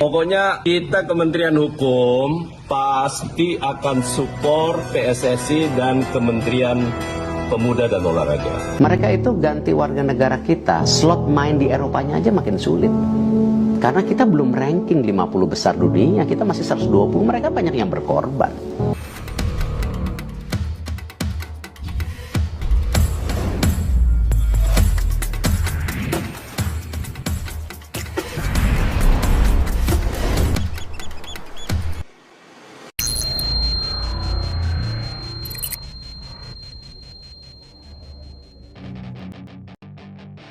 Pokoknya kita Kementerian Hukum pasti akan support PSSI dan Kementerian Pemuda dan Olahraga. Mereka itu ganti warga negara kita, slot main di Eropanya aja makin sulit. Karena kita belum ranking 50 besar dunia, kita masih 120, mereka banyak yang berkorban.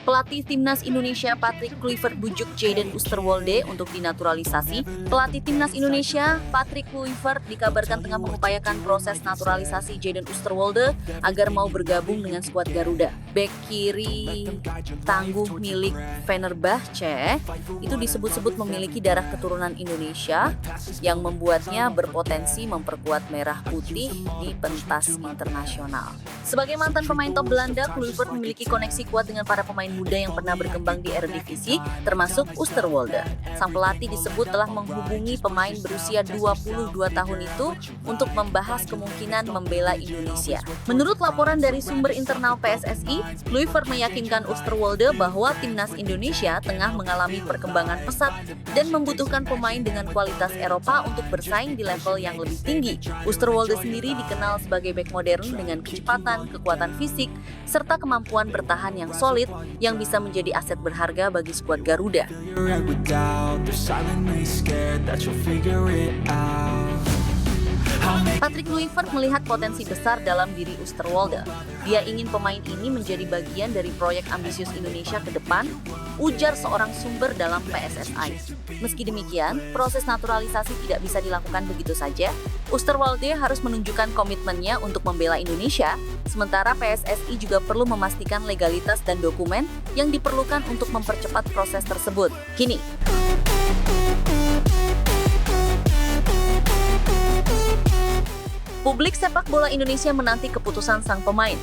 Pelatih Timnas Indonesia Patrick Kluivert bujuk Jayden Oosterwolde untuk dinaturalisasi. Pelatih Timnas Indonesia Patrick Kluivert dikabarkan tengah mengupayakan proses naturalisasi Jayden Oosterwolde agar mau bergabung dengan skuad Garuda. Bek kiri tangguh milik Fenerbahce itu disebut-sebut memiliki darah keturunan Indonesia yang membuatnya berpotensi memperkuat merah putih di pentas internasional. Sebagai mantan pemain top Belanda, Kluivert memiliki koneksi kuat dengan para pemain muda yang pernah berkembang di Eredivisie, termasuk Oosterwolde. Sang pelatih disebut telah menghubungi pemain berusia 22 tahun itu untuk membahas kemungkinan membela Indonesia. Menurut laporan dari sumber internal PSSI, Kluivert meyakinkan Oosterwolde bahwa timnas Indonesia tengah mengalami perkembangan pesat dan membutuhkan pemain dengan kualitas Eropa untuk bersaing di level yang lebih tinggi. Oosterwolde sendiri dikenal sebagai bek modern dengan kecepatan, kekuatan fisik, serta kemampuan bertahan yang solid yang bisa menjadi aset berharga bagi skuad Garuda. Patrick Kluivert melihat potensi besar dalam diri Oosterwolde. Dia ingin pemain ini menjadi bagian dari proyek ambisius Indonesia ke depan, ujar seorang sumber dalam PSSI. Meski demikian, proses naturalisasi tidak bisa dilakukan begitu saja. Oosterwolde harus menunjukkan komitmennya untuk membela Indonesia, sementara PSSI juga perlu memastikan legalitas dan dokumen yang diperlukan untuk mempercepat proses tersebut. Kini, publik sepak bola Indonesia menanti keputusan sang pemain.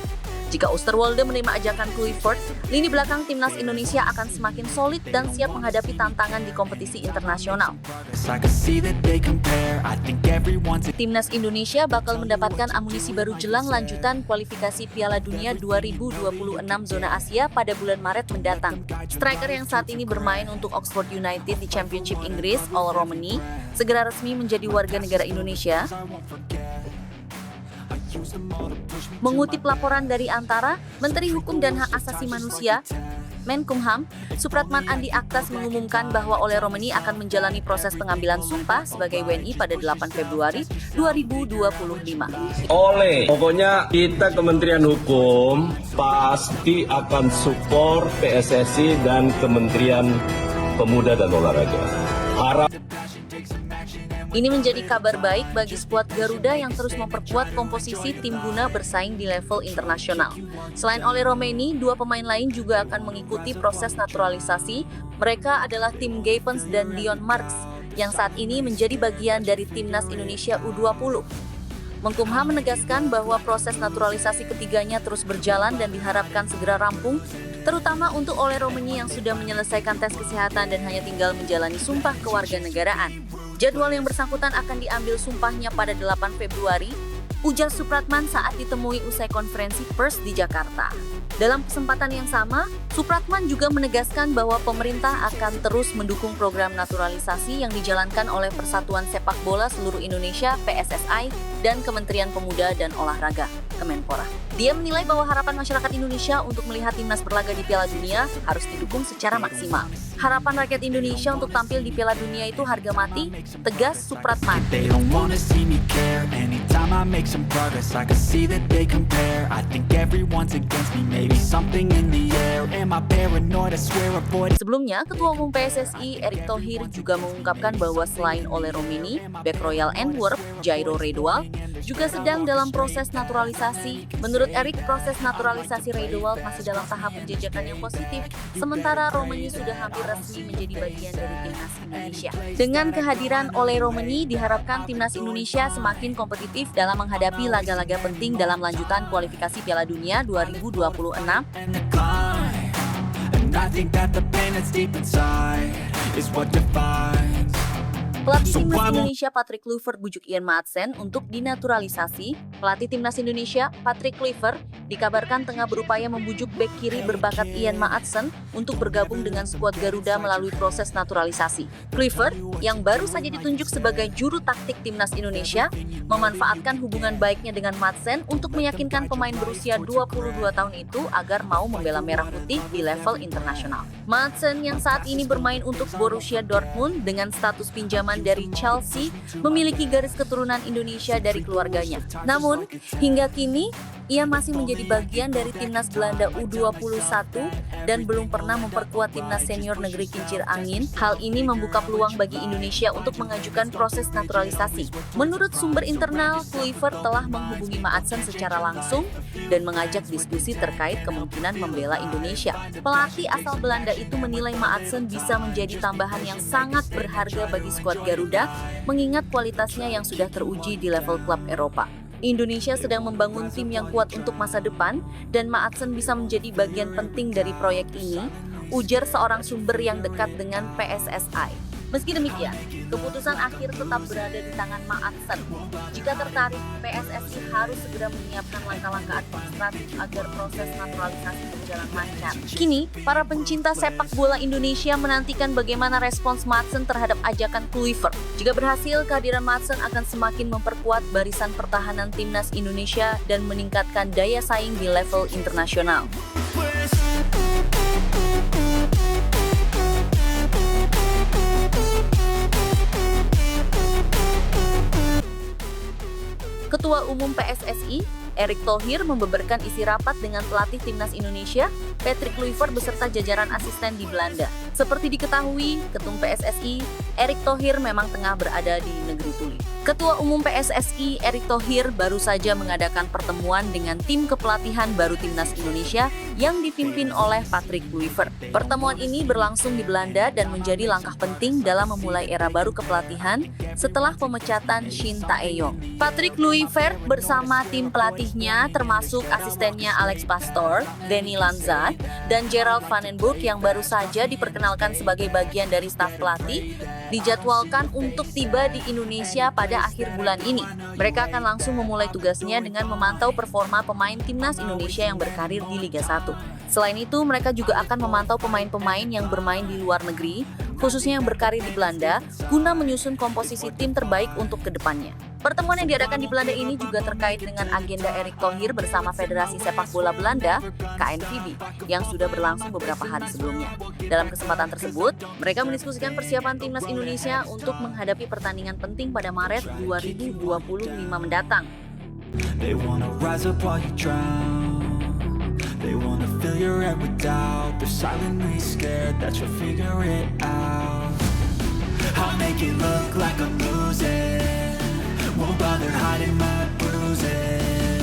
Jika Oosterwolde menerima ajakan Kluivert, lini belakang timnas Indonesia akan semakin solid dan siap menghadapi tantangan di kompetisi internasional. Timnas Indonesia bakal mendapatkan amunisi baru jelang lanjutan kualifikasi Piala Dunia 2026 zona Asia pada bulan Maret mendatang. Striker yang saat ini bermain untuk Oxford United di Championship Inggris, All Romani, segera resmi menjadi warga negara Indonesia. Mengutip laporan dari Antara, Menteri Hukum dan Hak Asasi Manusia, Menkumham, Supratman Andi Aktas mengumumkan bahwa Ole Romani akan menjalani proses pengambilan sumpah sebagai WNI pada 8 Februari 2025. Pokoknya kita Kementerian Hukum pasti akan support PSSI dan Kementerian Pemuda dan Olahraga. Ini menjadi kabar baik bagi skuad Garuda yang terus memperkuat komposisi tim guna bersaing di level internasional. Selain Ole Romani, dua pemain lain juga akan mengikuti proses naturalisasi. Mereka adalah Tim Gaypens dan Dion Marks, yang saat ini menjadi bagian dari Timnas Indonesia U20. Menkumham menegaskan bahwa proses naturalisasi ketiganya terus berjalan dan diharapkan segera rampung, terutama untuk Ole Romani yang sudah menyelesaikan tes kesehatan dan hanya tinggal menjalani sumpah kewarganegaraan. Jadwal yang bersangkutan akan diambil sumpahnya pada 8 Februari, ujar Supratman saat ditemui usai konferensi pers di Jakarta. Dalam kesempatan yang sama, Supratman juga menegaskan bahwa pemerintah akan terus mendukung program naturalisasi yang dijalankan oleh Persatuan Sepak Bola Seluruh Indonesia (PSSI) dan Kementerian Pemuda dan Olahraga (Kemenpora). Dia menilai bahwa harapan masyarakat Indonesia untuk melihat timnas berlaga di Piala Dunia harus didukung secara maksimal. Harapan rakyat Indonesia untuk tampil di Piala Dunia itu harga mati, tegas Supratman. Sebelumnya, Ketua Umum PSSI Erick Thohir juga mengungkapkan bahwa selain Ole Romani, bek Royal Antwerp Jairo Redoual juga sedang dalam proses naturalisasi. Menurut Erick, proses naturalisasi Redoual masih dalam tahap penjajakan yang positif, sementara Romani sudah hampir resmi menjadi bagian dari timnas Indonesia. Dengan kehadiran Ole Romani, diharapkan timnas Indonesia semakin kompetitif dalam menghadapi laga-laga penting dalam lanjutan kualifikasi Piala Dunia 2026. is what defines. Pelatih Timnas Indonesia Patrick Kluivert bujuk Ian Maatsen untuk dinaturalisasi. Pelatih Timnas Indonesia Patrick Kluivert dikabarkan tengah berupaya membujuk bek kiri berbakat Ian Maatsen untuk bergabung dengan skuad Garuda melalui proses naturalisasi. Kluivert, yang baru saja ditunjuk sebagai juru taktik Timnas Indonesia, memanfaatkan hubungan baiknya dengan Maatsen untuk meyakinkan pemain berusia 22 tahun itu agar mau membela Merah Putih di level internasional. Maatsen yang saat ini bermain untuk Borussia Dortmund dengan status pinjaman dari Chelsea memiliki garis keturunan Indonesia dari keluarganya. Namun, hingga kini ia masih menjadi bagian dari timnas Belanda U21 dan belum pernah memperkuat timnas senior negeri kincir angin. Hal ini membuka peluang bagi Indonesia untuk mengajukan proses naturalisasi. Menurut sumber internal, Kluivert telah menghubungi Maatsen secara langsung dan mengajak diskusi terkait kemungkinan membela Indonesia. Pelatih asal Belanda itu menilai Maatsen bisa menjadi tambahan yang sangat berharga bagi skuad Garuda, mengingat kualitasnya yang sudah teruji di level klub Eropa. Indonesia sedang membangun tim yang kuat untuk masa depan dan Maatsen bisa menjadi bagian penting dari proyek ini, ujar seorang sumber yang dekat dengan PSSI. Meski demikian, keputusan akhir tetap berada di tangan Maatsen. Jika tertarik, PSSI harus segera menyiapkan langkah-langkah administratif agar proses naturalisasi berjalan lancar. Kini, para pencinta sepak bola Indonesia menantikan bagaimana respons Maatsen terhadap ajakan Kluivert. Jika berhasil, kehadiran Maatsen akan semakin memperkuat barisan pertahanan timnas Indonesia dan meningkatkan daya saing di level internasional. Ketua Umum PSSI, Erick Thohir membeberkan isi rapat dengan pelatih Timnas Indonesia, Patrick Kluivert beserta jajaran asisten di Belanda. Seperti diketahui, Ketum PSSI, Erick Thohir memang tengah berada di negeri tuli. Ketua Umum PSSI, Erick Thohir baru saja mengadakan pertemuan dengan tim kepelatihan baru Timnas Indonesia yang dipimpin oleh Patrick Kluivert. Pertemuan ini berlangsung di Belanda dan menjadi langkah penting dalam memulai era baru kepelatihan setelah pemecatan Shin Tae-yong. Patrick Kluivert bersama tim pelatihnya termasuk asistennya Alex Pastoor, Danny Lanza, dan Gerald Van den Burg yang baru saja diperkenalkan sebagai bagian dari staf pelatih, dijadwalkan untuk tiba di Indonesia pada akhir bulan ini. Mereka akan langsung memulai tugasnya dengan memantau performa pemain Timnas Indonesia yang berkarir di Liga 1. Selain itu, mereka juga akan memantau pemain-pemain yang bermain di luar negeri, khususnya yang berkarir di Belanda, guna menyusun komposisi tim terbaik untuk kedepannya. Pertemuan yang diadakan di Belanda ini juga terkait dengan agenda Erick Thohir bersama Federasi Sepak Bola Belanda, KNVB, yang sudah berlangsung beberapa hari sebelumnya. Dalam kesempatan tersebut, mereka mendiskusikan persiapan Timnas Indonesia untuk menghadapi pertandingan penting pada Maret 2025 mendatang. They wanna rise up while you drown. They wanna fill your head with doubt. They're silently scared that you'll figure it out. I'll make it look like I'm losing. Won't bother hiding my bruises.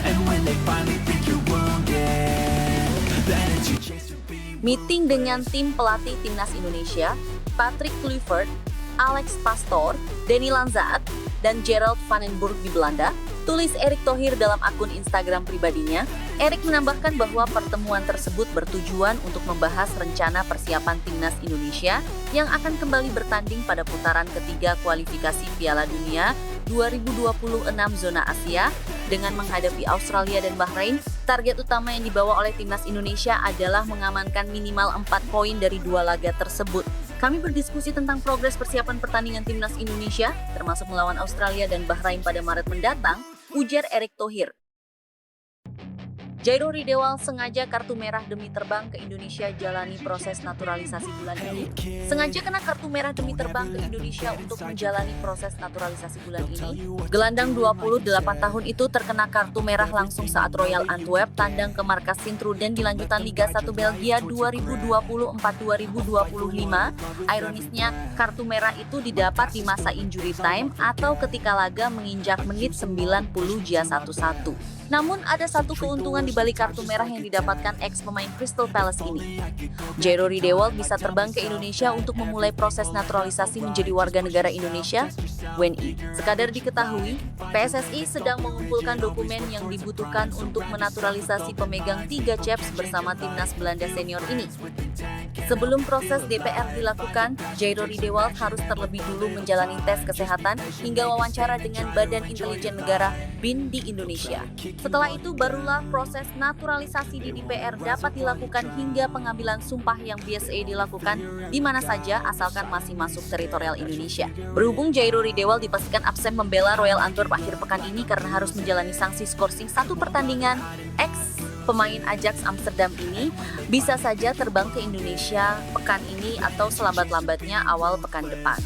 And when they finally think you're wounded, then it's your chance to be. Meeting dengan tim pelatih Timnas Indonesia, Patrick Kluivert, Alex Pastoor, Danny Lanza, dan Gerald Van den Burg di Belanda, tulis Erick Thohir dalam akun Instagram pribadinya. Erick menambahkan bahwa pertemuan tersebut bertujuan untuk membahas rencana persiapan Timnas Indonesia yang akan kembali bertanding pada putaran ketiga kualifikasi Piala Dunia 2026 zona Asia dengan menghadapi Australia dan Bahrain. Target utama yang dibawa oleh Timnas Indonesia adalah mengamankan minimal 4 poin dari 2 laga tersebut. Kami berdiskusi tentang progres persiapan pertandingan Timnas Indonesia, termasuk melawan Australia dan Bahrain pada Maret mendatang, ujar Erick Thohir. Jairo Ridewal sengaja kartu merah demi terbang ke Indonesia jalani proses naturalisasi bulan ini. Sengaja kena kartu merah demi terbang ke Indonesia untuk menjalani proses naturalisasi bulan ini. Gelandang 28 tahun itu terkena kartu merah langsung saat Royal Antwerp tandang ke markas Sint-Truiden di lanjutan Liga 1 Belgia 2024-2025. Ironisnya, kartu merah itu didapat di masa injury time atau ketika laga menginjak menit 90+1. Namun ada satu keuntungan di balik kartu merah yang didapatkan ex-pemain Crystal Palace ini. Jairo Ridewal bisa terbang ke Indonesia untuk memulai proses naturalisasi menjadi warga negara Indonesia, WNI. Sekadar diketahui, PSSI sedang mengumpulkan dokumen yang dibutuhkan untuk menaturalisasi pemegang 3 caps bersama timnas Belanda senior ini. Sebelum proses DPR dilakukan, Jairo Ridewald harus terlebih dulu menjalani tes kesehatan hingga wawancara dengan Badan Intelijen Negara (BIN) di Indonesia. Setelah itu barulah proses naturalisasi di DPR dapat dilakukan hingga pengambilan sumpah yang BSA dilakukan di mana saja asalkan masih masuk teritorial Indonesia. Berhubung Jairo Ridewald dipastikan absen membela Royal Antwerp akhir pekan ini karena harus menjalani sanksi skorsing 1 pertandingan, pemain Ajax Amsterdam ini bisa saja terbang ke Indonesia pekan ini atau selambat-lambatnya awal pekan depan.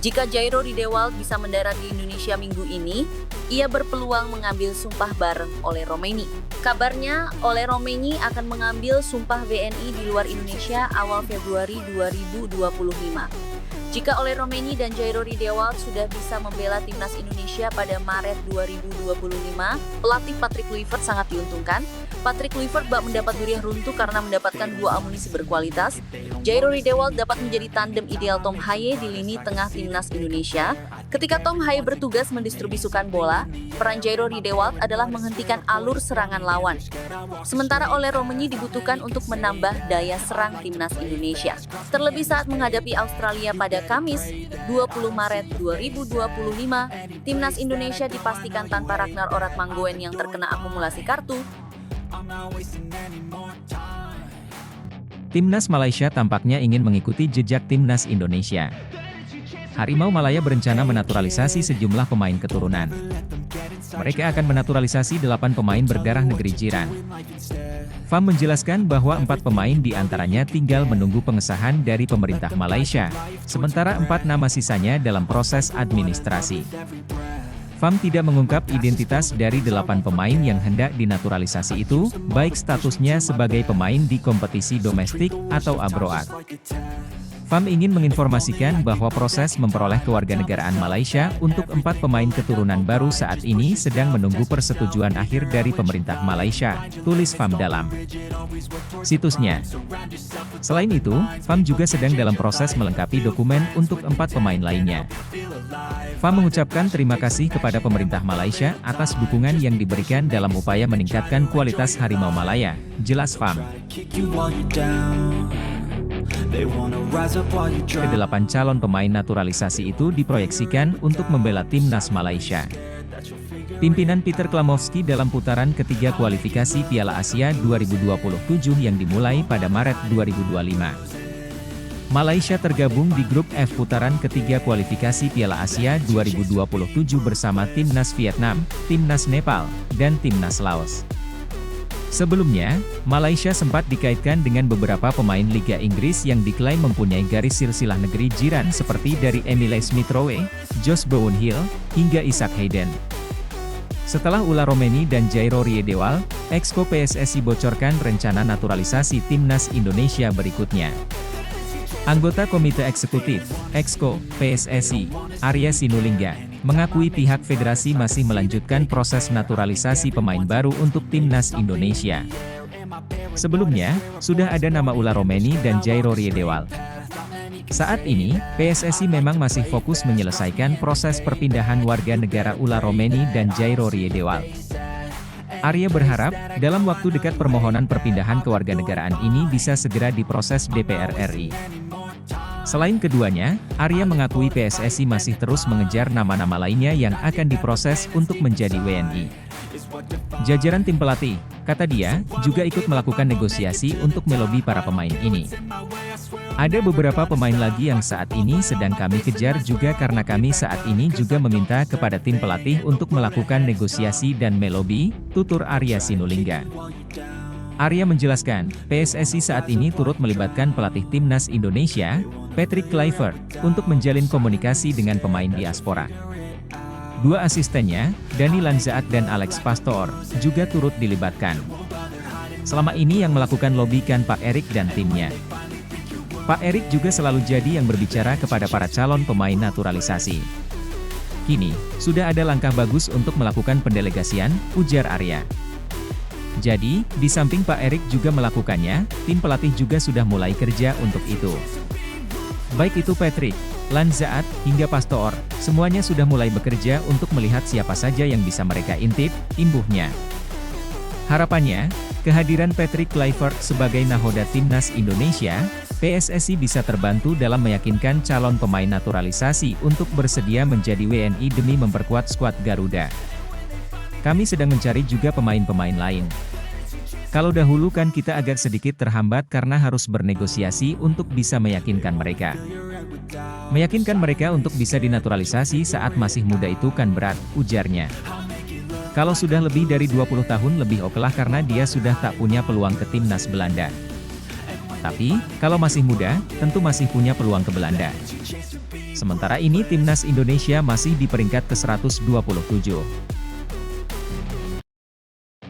Jika Jairo Ridewald bisa mendarat di Indonesia minggu ini, ia berpeluang mengambil sumpah bareng Ole Roemeny. Kabarnya, Ole Roemeny akan mengambil sumpah WNI di luar Indonesia awal Februari 2025. Jika Ole Roemeny dan Jairo Ridewald sudah bisa membela timnas Indonesia pada Maret 2025, pelatih Patrick Kluivert sangat diuntungkan. Patrick Kluivert bak mendapat durian runtuh karena mendapatkan 2 amunisi berkualitas. Jairo Ridewald dapat menjadi tandem ideal Tom Haye di lini tengah timnas Indonesia. Ketika Tom Haye bertugas mendistribusikan bola, peran Jairo Ridewald adalah menghentikan alur serangan lawan. Sementara Ole Roemeny dibutuhkan untuk menambah daya serang timnas Indonesia. Terlebih saat menghadapi Australia pada Kamis, 20 Maret 2025, timnas Indonesia dipastikan tanpa Ragnar Oratmangoen yang terkena akumulasi kartu. Timnas Malaysia tampaknya ingin mengikuti jejak timnas Indonesia. Harimau Malaya berencana menaturalisasi sejumlah pemain keturunan. Mereka akan menaturalisasi 8 pemain berdarah negeri jiran. FAM menjelaskan bahwa 4 pemain di antaranya tinggal menunggu pengesahan dari pemerintah Malaysia, sementara 4 nama sisanya dalam proses administrasi. FAM tidak mengungkap identitas dari 8 pemain yang hendak dinaturalisasi itu, baik statusnya sebagai pemain di kompetisi domestik atau abroad. FAM ingin menginformasikan bahwa proses memperoleh kewarganegaraan Malaysia untuk 4 pemain keturunan baru saat ini sedang menunggu persetujuan akhir dari pemerintah Malaysia, tulis FAM dalam situsnya. Selain itu, FAM juga sedang dalam proses melengkapi dokumen untuk 4 pemain lainnya. FAM mengucapkan terima kasih kepada pemerintah Malaysia atas dukungan yang diberikan dalam upaya meningkatkan kualitas Harimau Malaya, jelas FAM. Ke-8 calon pemain naturalisasi itu diproyeksikan untuk membela timnas Malaysia. Pimpinan Peter Klamovski dalam putaran ketiga kualifikasi Piala Asia 2027 yang dimulai pada Maret 2025. Malaysia tergabung di grup F putaran ketiga kualifikasi Piala Asia 2027 bersama timnas Vietnam, timnas Nepal, dan timnas Laos. Sebelumnya, Malaysia sempat dikaitkan dengan beberapa pemain Liga Inggris yang diklaim mempunyai garis silsilah negeri jiran seperti dari Emile Smith Rowe, Josh Bowen Hill, hingga Isaac Hayden. Setelah Ole Roemeny dan Jairo Ridewald, Exco PSSI bocorkan rencana naturalisasi timnas Indonesia berikutnya. Anggota Komite Eksekutif, Exco, PSSI, Arya Sinulinga, mengakui pihak federasi masih melanjutkan proses naturalisasi pemain baru untuk timnas Indonesia. Sebelumnya, sudah ada nama Ole Roemeny dan Jairo Ridewald. Saat ini, PSSI memang masih fokus menyelesaikan proses perpindahan warga negara Ole Roemeny dan Jairo Ridewald. Arya berharap, dalam waktu dekat permohonan perpindahan kewarganegaraan ini bisa segera diproses DPR RI. Selain keduanya, Arya mengakui PSSI masih terus mengejar nama-nama lainnya yang akan diproses untuk menjadi WNI. Jajaran tim pelatih, kata dia, juga ikut melakukan negosiasi untuk melobi para pemain ini. Ada beberapa pemain lagi yang saat ini sedang kami kejar juga karena kami saat ini juga meminta kepada tim pelatih untuk melakukan negosiasi dan melobi, tutur Arya Sinulinga. Arya menjelaskan, PSSI saat ini turut melibatkan pelatih timnas Indonesia, Patrick Kluivert, untuk menjalin komunikasi dengan pemain diaspora. 2 asistennya, Dani Lanzaat dan Alex Pastor, juga turut dilibatkan. Selama ini yang melakukan lobby kan Pak Erik dan timnya. Pak Erik juga selalu jadi yang berbicara kepada para calon pemain naturalisasi. Kini, sudah ada langkah bagus untuk melakukan pendelegasian, ujar Arya. Jadi, di samping Pak Erik juga melakukannya, tim pelatih juga sudah mulai kerja untuk itu. Baik itu Patrick, Lanzaat, hingga Pastor, semuanya sudah mulai bekerja untuk melihat siapa saja yang bisa mereka intip, imbuhnya. Harapannya, Kehadiran Patrick Kluivert sebagai nahoda timnas Indonesia, PSSI bisa terbantu dalam meyakinkan calon pemain naturalisasi untuk bersedia menjadi WNI demi memperkuat skuad Garuda. Kami sedang mencari juga pemain-pemain lain. Kalau dahulu kan kita agak sedikit terhambat karena harus bernegosiasi untuk bisa meyakinkan mereka. Meyakinkan mereka untuk bisa dinaturalisasi saat masih muda itu kan berat, ujarnya. Kalau sudah lebih dari 20 tahun lebih okelah karena dia sudah tak punya peluang ke timnas Belanda. Tapi, kalau masih muda, tentu masih punya peluang ke Belanda. Sementara ini timnas Indonesia masih di peringkat ke-127.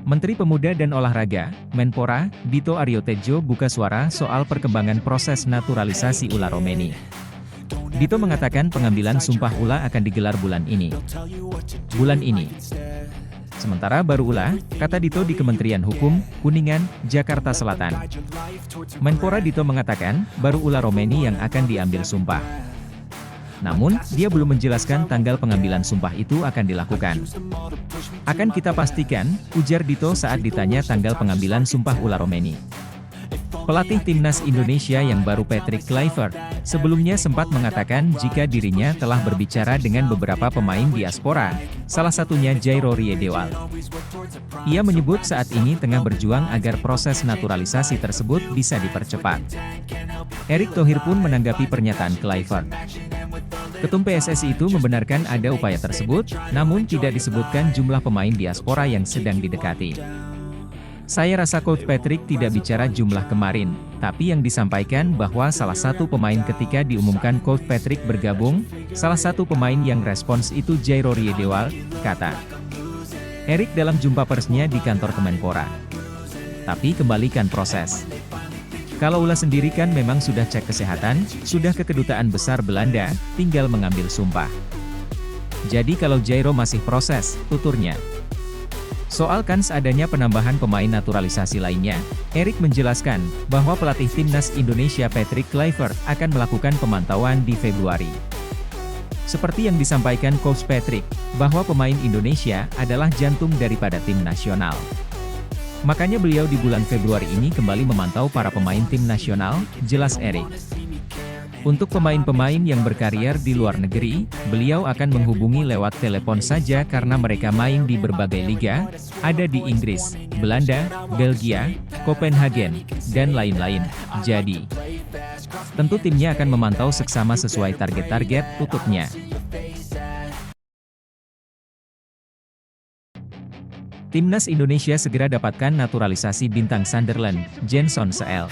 Menteri Pemuda dan Olahraga, Menpora, Dito Aryo Tejo buka suara soal perkembangan proses naturalisasi Ula Romeni. Dito mengatakan pengambilan sumpah Ula akan digelar bulan ini. Sementara baru Ula, kata Dito di Kementerian Hukum, Kuningan, Jakarta Selatan. Menpora Dito mengatakan, baru Ula Romeni yang akan diambil sumpah. Namun, dia belum menjelaskan tanggal pengambilan sumpah itu akan dilakukan. Akan kita pastikan, ujar Dito saat ditanya tanggal pengambilan sumpah Ula Romeni. Pelatih timnas Indonesia yang baru Patrick Kluivert, sebelumnya sempat mengatakan jika dirinya telah berbicara dengan beberapa pemain diaspora, salah satunya Jairo Riedewald. Ia menyebut saat ini tengah berjuang agar proses naturalisasi tersebut bisa dipercepat. Erick Thohir pun menanggapi pernyataan Kluivert. Ketum PSSI itu membenarkan ada upaya tersebut, namun tidak disebutkan jumlah pemain diaspora yang sedang didekati. Saya rasa Coach Patrick tidak bicara jumlah kemarin, tapi yang disampaikan bahwa salah satu pemain ketika diumumkan Coach Patrick bergabung, salah satu pemain yang respons itu Jairo Riedewald, kata Erick dalam jumpa persnya di kantor Kemenpora. Tapi kembalikan proses. Kalau Ula sendiri kan memang sudah cek kesehatan, sudah ke Kedutaan Besar Belanda, tinggal mengambil sumpah. Jadi kalau Jairo masih proses, tuturnya. Soal kans adanya penambahan pemain naturalisasi lainnya, Erick menjelaskan bahwa pelatih timnas Indonesia Patrick Kluivert akan melakukan pemantauan di Februari. Seperti yang disampaikan Coach Patrick, bahwa pemain Indonesia adalah jantung daripada tim nasional. Makanya beliau di bulan Februari ini kembali memantau para pemain tim nasional, jelas Erick. Untuk pemain-pemain yang berkarier di luar negeri, beliau akan menghubungi lewat telepon saja karena mereka main di berbagai liga, ada di Inggris, Belanda, Belgia, Copenhagen, dan lain-lain. Jadi, tentu timnya akan memantau seksama sesuai target-target, tutupnya. Timnas Indonesia segera dapatkan naturalisasi bintang Sunderland, Jenson Seel.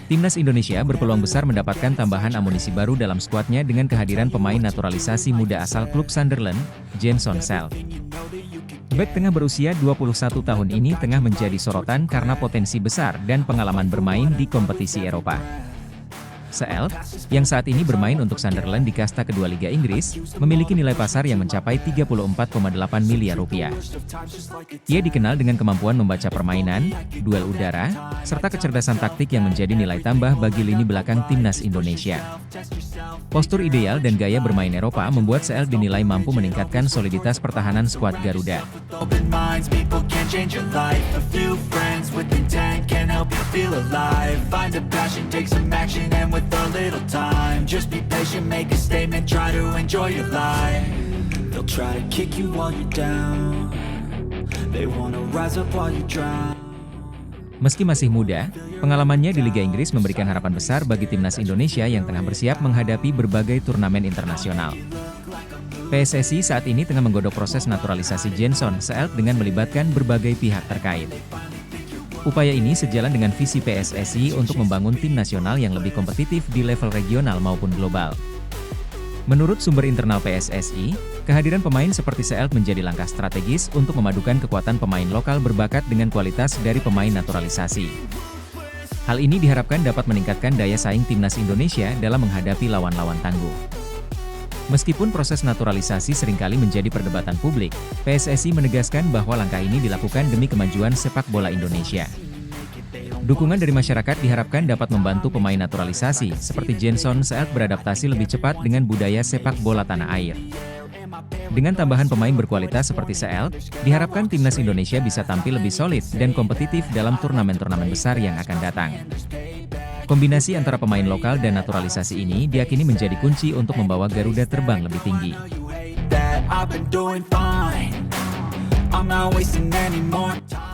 Timnas Indonesia berpeluang besar mendapatkan tambahan amunisi baru dalam skuadnya dengan kehadiran pemain naturalisasi muda asal klub Sunderland, Jenson Seel. Bek tengah berusia 21 tahun ini tengah menjadi sorotan karena potensi besar dan pengalaman bermain di kompetisi Eropa. Seel, yang saat ini bermain untuk Sunderland di kasta kedua Liga Inggris, memiliki nilai pasar yang mencapai 34,8 miliar rupiah. Ia dikenal dengan kemampuan membaca permainan, duel udara, serta kecerdasan taktik yang menjadi nilai tambah bagi lini belakang timnas Indonesia. Postur ideal dan gaya bermain Eropa membuat Seel dinilai mampu meningkatkan soliditas pertahanan skuad Garuda. Open minds, people can change your life. A few friends with intent can help you feel alive. Find a passion, take some action, and with a little time, just be patient, make a statement, try to enjoy your life. They'll try to kick you while you're down. They wanna rise up while you drown. Meski masih muda, pengalamannya di Liga Inggris memberikan harapan besar bagi timnas Indonesia yang tengah bersiap menghadapi berbagai turnamen internasional. PSSI saat ini tengah menggodok proses naturalisasi Jenson Seel dengan melibatkan berbagai pihak terkait. Upaya ini sejalan dengan visi PSSI untuk membangun tim nasional yang lebih kompetitif di level regional maupun global. Menurut sumber internal PSSI, kehadiran pemain seperti Seel menjadi langkah strategis untuk memadukan kekuatan pemain lokal berbakat dengan kualitas dari pemain naturalisasi. Hal ini diharapkan dapat meningkatkan daya saing timnas Indonesia dalam menghadapi lawan-lawan tangguh. Meskipun proses naturalisasi seringkali menjadi perdebatan publik, PSSI menegaskan bahwa langkah ini dilakukan demi kemajuan sepak bola Indonesia. Dukungan dari masyarakat diharapkan dapat membantu pemain naturalisasi seperti Jenson Seel beradaptasi lebih cepat dengan budaya sepak bola tanah air. Dengan tambahan pemain berkualitas seperti CL, diharapkan timnas Indonesia bisa tampil lebih solid dan kompetitif dalam turnamen-turnamen besar yang akan datang. Kombinasi antara pemain lokal dan naturalisasi ini diyakini menjadi kunci untuk membawa Garuda terbang lebih tinggi. that I've been doing fine. I'm not wasting any more time.